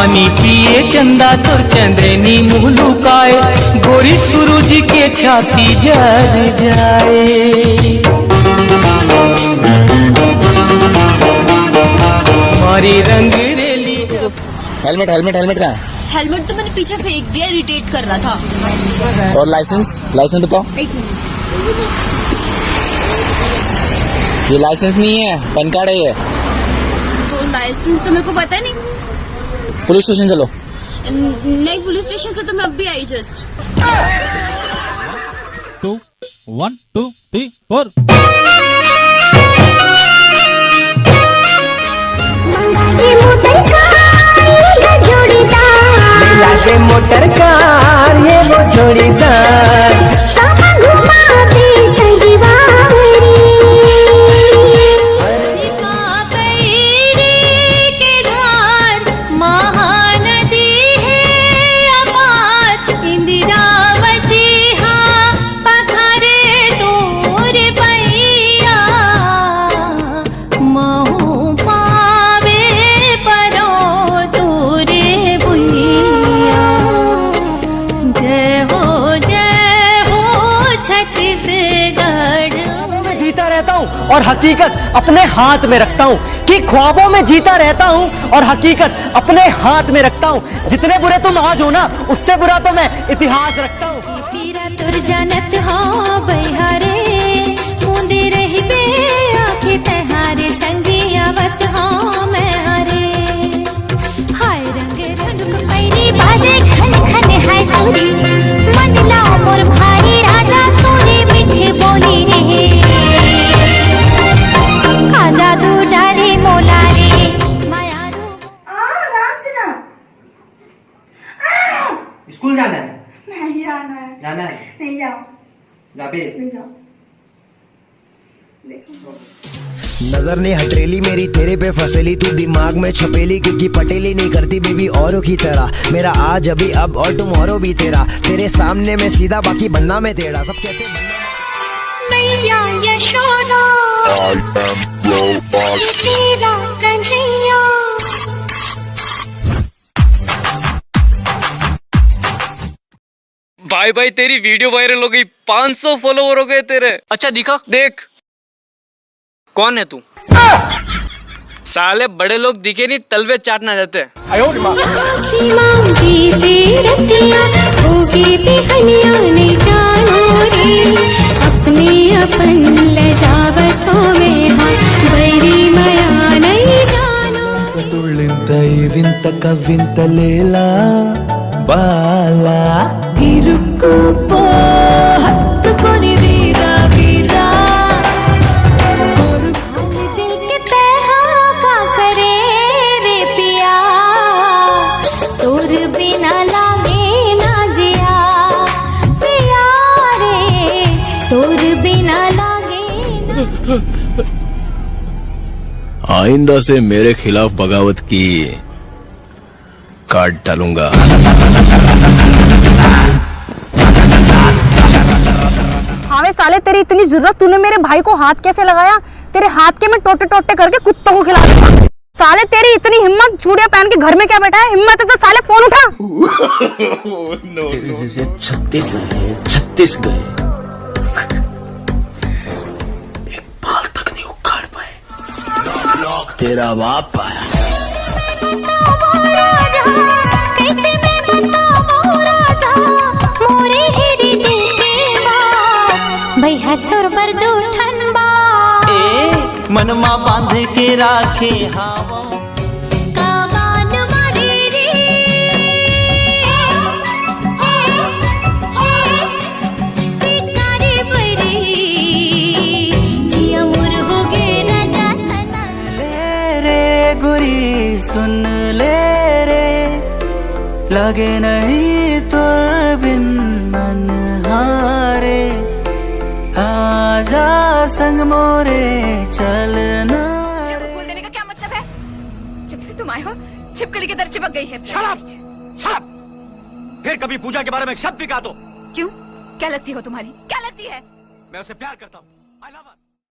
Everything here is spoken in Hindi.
पानी पिए चंदा तुर चंद्रनी मुँह लुकाए, गोरी सूरज के छाती जल जाए। मारी रंग रेली। हेलमेट हेलमेट हेलमेट कहाँ है? हेलमेट तो मैंने पीछे फेंक दिया, इरिटेट कर रहा था। और लाइसेंस लाइसेंस बताओ। ये लाइसेंस नहीं है, पैन कार्ड है ये। तो लाइसेंस तो मेरे को पता नहीं। पुलिस स्टेशन चलो। नहीं, पुलिस स्टेशन से तो मैं अब भी आई जस्ट। 2 1 2 3 4। लागे मोटर कार ये वो जोड़ीदार, और हकीकत अपने हाथ में रखता हूँ, कि ख्वाबों में जीता रहता हूँ और हकीकत अपने हाथ में रखता हूँ। जितने बुरे तुम आज हो ना, उससे बुरा तो मैं इतिहास रखता हूँ। स्कूल जाना है? नहीं जाना है। जाना है? नहीं जाओ। नहीं जाओ। देखो। नजर ने हथेली मेरी तेरे पे फसेली, तू दिमाग में छपेली, क्योंकि पटेली नहीं करती बेबी औरों की तरह। मेरा आज अभी अब और टुमारो भी तेरा, तेरे सामने में सीधा बाकी बनना में टेढ़ा। सब कहते मैया यशोदा तेरा कन्हैया। भाई भाई तेरी वीडियो वायरल हो गई, 500 फॉलोवर हो गए तेरे। अच्छा दिखा, देख कौन है तू? साले बड़े लोग दिखे नहीं, तलवे चाटना जाते हैं। వింత కవింత లేలా బాలా ఇరుక్కుపో హత్తుకొని వీరా వీరా दिल के तहा का करे रे पिया, तोर बिना लागे ना जिया पिया रे, तोर बिना लागे ना। आइंदा से मेरे खिलाफ बगावत की काट डालूंगा। हाँ साले, तेरी इतनी जरूरत, तूने मेरे भाई को हाथ कैसे लगाया? तेरे हाथ के मैं टोटे टोटे करके कुत्तों को खिला दूंगा। साले तेरी इतनी हिम्मत, चूड़िया पहन के घर में क्या बैठा है? हिम्मत है तो साले फोन उठा। तेरे जैसे 36 गए, एक बाल तक नहीं उखाड़ पाए। तेरा बाप आया। मनमा बांध के राखे हावा कावान मारी रे सितारे बरी जिया मोर हो गे ना जातना। ले रे गुरी सुन ले रे, लगे नहीं तुर बिन मन हारे, आजा संग मोरे चलना। बोल देने का क्या मतलब है? जब से तुम आए हो छिपकली की तरह चिपक गई है। शराब शराब। फिर कभी पूजा के बारे में एक शब्द भी कहा तो? क्यों, क्या लगती हो तुम्हारी? क्या लगती है? मैं उसे प्यार करता हूँ। I love her।